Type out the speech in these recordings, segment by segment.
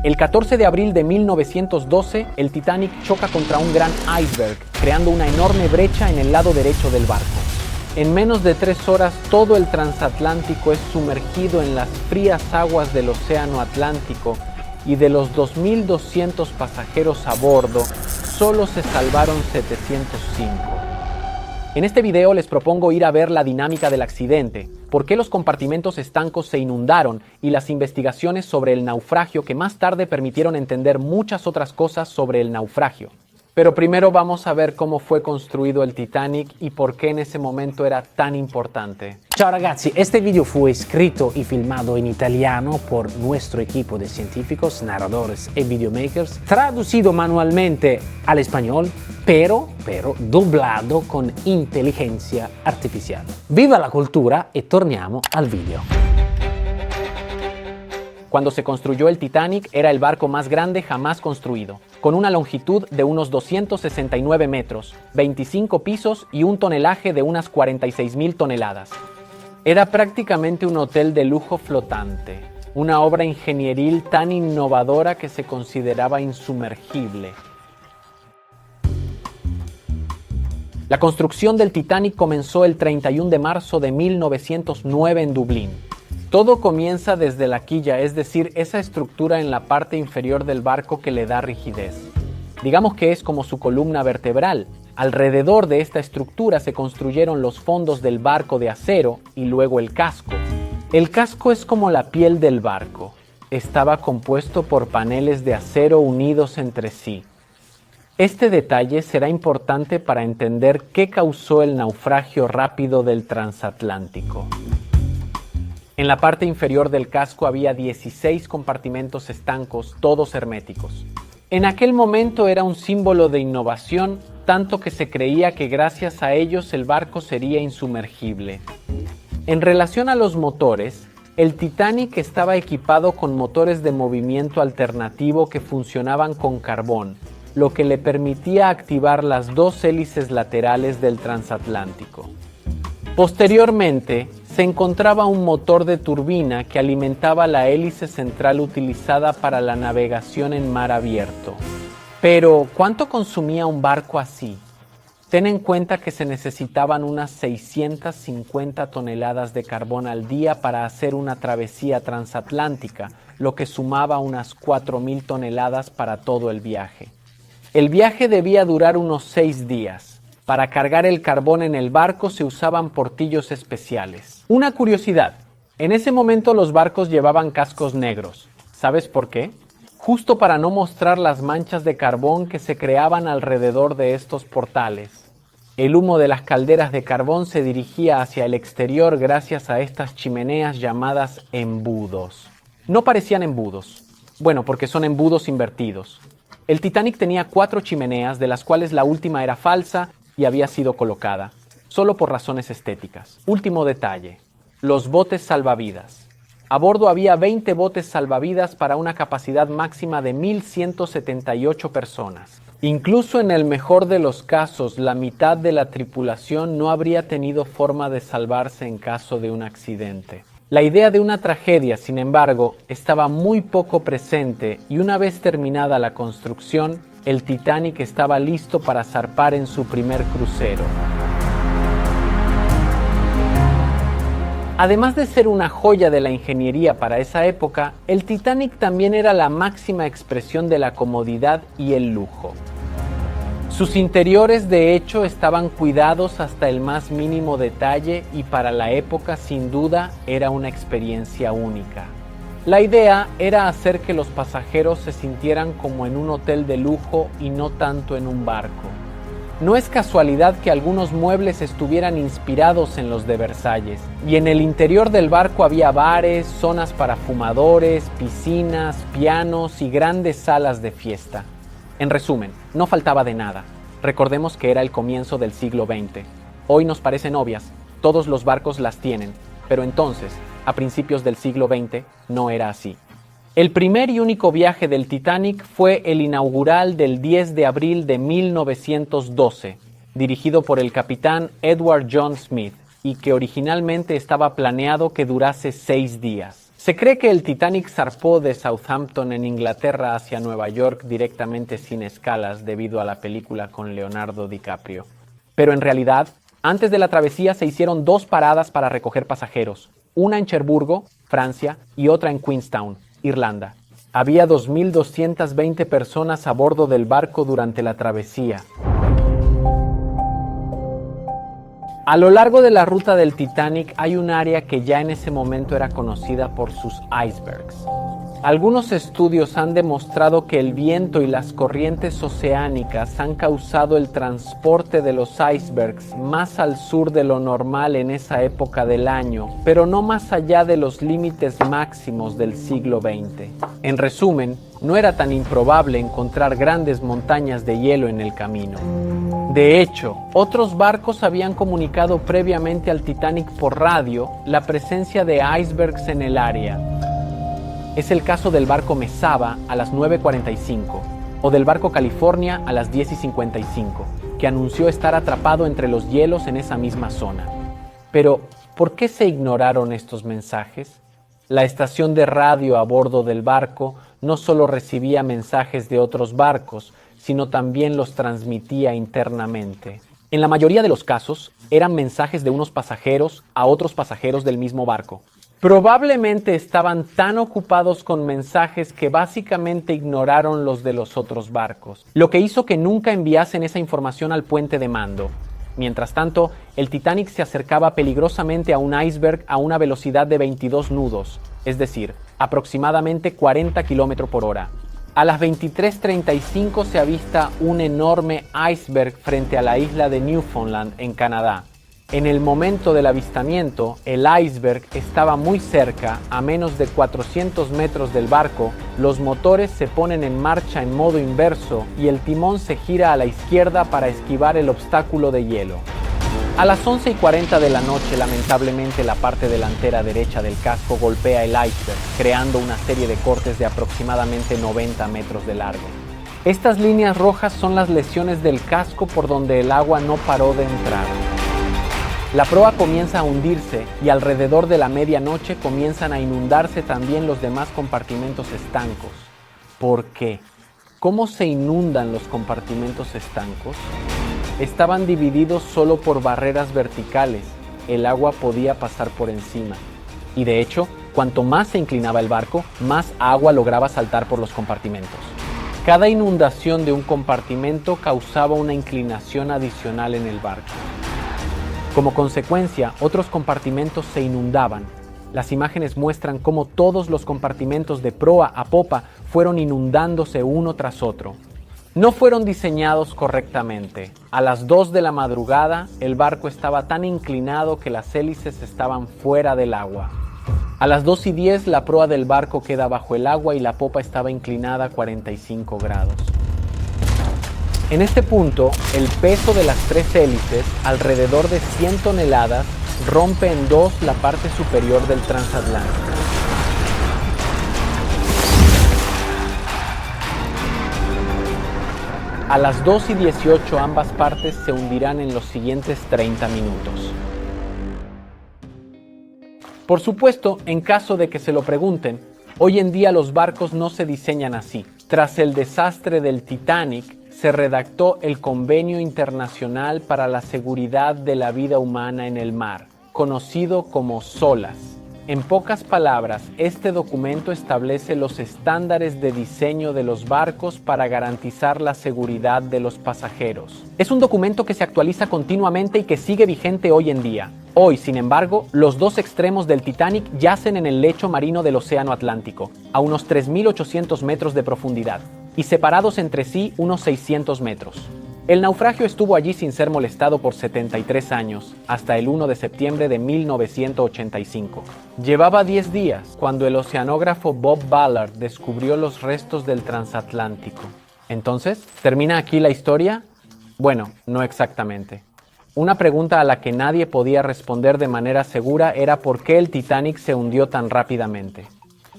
El 14 de abril de 1912, el Titanic choca contra un gran iceberg, creando una enorme brecha en el lado derecho del barco. En menos de 3 horas, todo el transatlántico es sumergido en las frías aguas del océano Atlántico y de los 2.200 pasajeros a bordo, solo se salvaron 705. En este video les propongo ir a ver la dinámica del accidente, por qué los compartimentos estancos se inundaron y las investigaciones sobre el naufragio que más tarde permitieron entender muchas otras cosas sobre el naufragio. Pero primero vamos a ver cómo fue construido el Titanic y por qué en ese momento era tan importante. Ciao ragazzi, este video fue escrito y filmado en italiano por nuestro equipo de científicos, narradores y videomakers, traducido manualmente al español, pero doblado con inteligencia artificial. Viva la cultura e torniamo al video. Cuando se construyó el Titanic, era el barco más grande jamás construido, con una longitud de unos 269 metros, 25 pisos y un tonelaje de unas 46.000 toneladas. Era prácticamente un hotel de lujo flotante, una obra ingenieril tan innovadora que se consideraba insumergible. La construcción del Titanic comenzó el 31 de marzo de 1909 en Dublín. Todo comienza desde la quilla, es decir, esa estructura en la parte inferior del barco que le da rigidez. Digamos que es como su columna vertebral. Alrededor de esta estructura se construyeron los fondos del barco de acero y luego el casco. El casco es como la piel del barco. Estaba compuesto por paneles de acero unidos entre sí. Este detalle será importante para entender qué causó el naufragio rápido del transatlántico. En la parte inferior del casco había 16 compartimentos estancos, todos herméticos. En aquel momento era un símbolo de innovación, tanto que se creía que gracias a ellos el barco sería insumergible. En relación a los motores, el Titanic estaba equipado con motores de movimiento alternativo que funcionaban con carbón, lo que le permitía activar las 2 hélices laterales del transatlántico. Posteriormente, se encontraba un motor de turbina que alimentaba la hélice central utilizada para la navegación en mar abierto. Pero, ¿cuánto consumía un barco así? Ten en cuenta que se necesitaban unas 650 toneladas de carbón al día para hacer una travesía transatlántica, lo que sumaba unas 4.000 toneladas para todo el viaje. El viaje debía durar unos 6 días. Para cargar el carbón en el barco se usaban portillos especiales. Una curiosidad, en ese momento los barcos llevaban cascos negros. ¿Sabes por qué? Justo para no mostrar las manchas de carbón que se creaban alrededor de estos portales. El humo de las calderas de carbón se dirigía hacia el exterior gracias a estas chimeneas llamadas embudos. No parecían embudos, bueno, porque son embudos invertidos. El Titanic tenía 4 chimeneas, de las cuales la última era falsa y había sido colocada, solo por razones estéticas. Último detalle, los botes salvavidas. A bordo había 20 botes salvavidas para una capacidad máxima de 1.178 personas. Incluso en el mejor de los casos, la mitad de la tripulación no habría tenido forma de salvarse en caso de un accidente. La idea de una tragedia, sin embargo, estaba muy poco presente y una vez terminada la construcción, el Titanic estaba listo para zarpar en su primer crucero. Además de ser una joya de la ingeniería para esa época, el Titanic también era la máxima expresión de la comodidad y el lujo. Sus interiores, de hecho, estaban cuidados hasta el más mínimo detalle y para la época, sin duda, era una experiencia única. La idea era hacer que los pasajeros se sintieran como en un hotel de lujo y no tanto en un barco. No es casualidad que algunos muebles estuvieran inspirados en los de Versalles, y en el interior del barco había bares, zonas para fumadores, piscinas, pianos y grandes salas de fiesta. En resumen, no faltaba de nada. Recordemos que era el comienzo del siglo XX. Hoy nos parecen obvias, todos los barcos las tienen, pero entonces, a principios del siglo XX, no era así. El primer y único viaje del Titanic fue el inaugural del 10 de abril de 1912, dirigido por el capitán Edward John Smith, y que originalmente estaba planeado que durase 6 días. Se cree que el Titanic zarpó de Southampton en Inglaterra hacia Nueva York directamente sin escalas debido a la película con Leonardo DiCaprio. Pero en realidad, antes de la travesía se hicieron 2 paradas para recoger pasajeros, una en Cherburgo, Francia, y otra en Queenstown, Irlanda. Había 2.220 personas a bordo del barco durante la travesía. A lo largo de la ruta del Titanic hay un área que ya en ese momento era conocida por sus icebergs. Algunos estudios han demostrado que el viento y las corrientes oceánicas han causado el transporte de los icebergs más al sur de lo normal en esa época del año, pero no más allá de los límites máximos del siglo XX. En resumen, no era tan improbable encontrar grandes montañas de hielo en el camino. De hecho, otros barcos habían comunicado previamente al Titanic por radio la presencia de icebergs en el área. Es el caso del barco Mesaba a las 9:45 o del barco California a las 10:55, que anunció estar atrapado entre los hielos en esa misma zona. Pero, ¿por qué se ignoraron estos mensajes? La estación de radio a bordo del barco no solo recibía mensajes de otros barcos, sino también los transmitía internamente. En la mayoría de los casos, eran mensajes de unos pasajeros a otros pasajeros del mismo barco. Probablemente estaban tan ocupados con mensajes que básicamente ignoraron los de los otros barcos, lo que hizo que nunca enviasen esa información al puente de mando. Mientras tanto, el Titanic se acercaba peligrosamente a un iceberg a una velocidad de 22 nudos, es decir, aproximadamente 40 km por hora. A las 23:35 se avista un enorme iceberg frente a la isla de Newfoundland, en Canadá. En el momento del avistamiento, el iceberg estaba muy cerca, a menos de 400 metros del barco, los motores se ponen en marcha en modo inverso y el timón se gira a la izquierda para esquivar el obstáculo de hielo. A las 11:40 de la noche, lamentablemente, la parte delantera derecha del casco golpea el iceberg, creando una serie de cortes de aproximadamente 90 metros de largo. Estas líneas rojas son las lesiones del casco por donde el agua no paró de entrar. La proa comienza a hundirse y alrededor de la medianoche comienzan a inundarse también los demás compartimentos estancos. ¿Por qué? ¿Cómo se inundan los compartimentos estancos? Estaban divididos solo por barreras verticales. El agua podía pasar por encima. Y de hecho, cuanto más se inclinaba el barco, más agua lograba saltar por los compartimentos. Cada inundación de un compartimento causaba una inclinación adicional en el barco. Como consecuencia, otros compartimentos se inundaban. Las imágenes muestran cómo todos los compartimentos de proa a popa fueron inundándose uno tras otro. No fueron diseñados correctamente. A las 2 de la madrugada, el barco estaba tan inclinado que las hélices estaban fuera del agua. A las 2:10, la proa del barco queda bajo el agua y la popa estaba inclinada a 45 grados. En este punto, el peso de las 3 hélices, alrededor de 100 toneladas, rompe en 2 la parte superior del transatlántico. A las 2:18 ambas partes se hundirán en los siguientes 30 minutos. Por supuesto, en caso de que se lo pregunten, hoy en día los barcos no se diseñan así. Tras el desastre del Titanic, se redactó el Convenio Internacional para la Seguridad de la Vida Humana en el Mar, conocido como SOLAS. En pocas palabras, este documento establece los estándares de diseño de los barcos para garantizar la seguridad de los pasajeros. Es un documento que se actualiza continuamente y que sigue vigente hoy en día. Hoy, sin embargo, los 2 extremos del Titanic yacen en el lecho marino del Océano Atlántico, a unos 3.800 metros de profundidad, y separados entre sí unos 600 metros. El naufragio estuvo allí sin ser molestado por 73 años, hasta el 1 de septiembre de 1985. Llevaba 10 días cuando el oceanógrafo Bob Ballard descubrió los restos del transatlántico. Entonces, ¿termina aquí la historia? Bueno, no exactamente. Una pregunta a la que nadie podía responder de manera segura era por qué el Titanic se hundió tan rápidamente.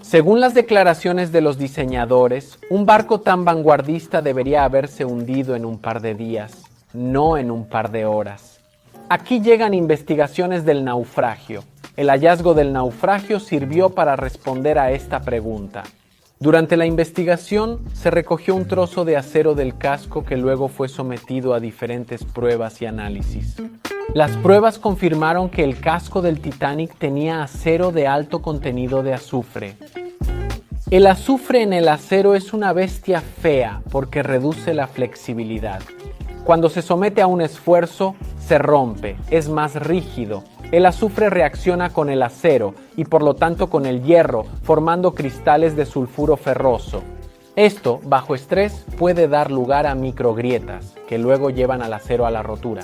Según las declaraciones de los diseñadores, un barco tan vanguardista debería haberse hundido en un par de días, no en un par de horas. Aquí llegan investigaciones del naufragio. El hallazgo del naufragio sirvió para responder a esta pregunta. Durante la investigación se recogió un trozo de acero del casco que luego fue sometido a diferentes pruebas y análisis. Las pruebas confirmaron que el casco del Titanic tenía acero de alto contenido de azufre. El azufre en el acero es una bestia fea porque reduce la flexibilidad. Cuando se somete a un esfuerzo, se rompe, es más rígido. El azufre reacciona con el acero y por lo tanto con el hierro, formando cristales de sulfuro ferroso. Esto, bajo estrés, puede dar lugar a microgrietas, que luego llevan al acero a la rotura.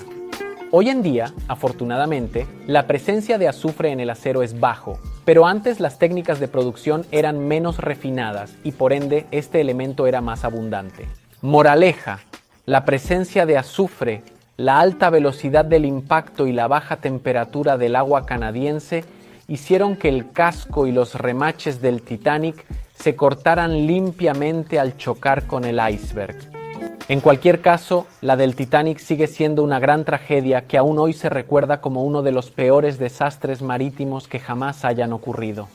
Hoy en día, afortunadamente, la presencia de azufre en el acero es bajo, pero antes las técnicas de producción eran menos refinadas y por ende este elemento era más abundante. Moraleja: la presencia de azufre, la alta velocidad del impacto y la baja temperatura del agua canadiense hicieron que el casco y los remaches del Titanic se cortaran limpiamente al chocar con el iceberg. En cualquier caso, la del Titanic sigue siendo una gran tragedia que aún hoy se recuerda como uno de los peores desastres marítimos que jamás hayan ocurrido.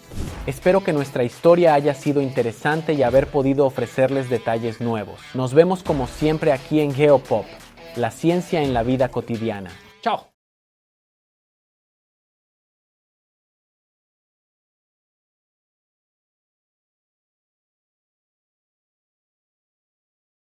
Espero que nuestra historia haya sido interesante y haber podido ofrecerles detalles nuevos. Nos vemos como siempre aquí en Geopop, la ciencia en la vida cotidiana. ¡Chao!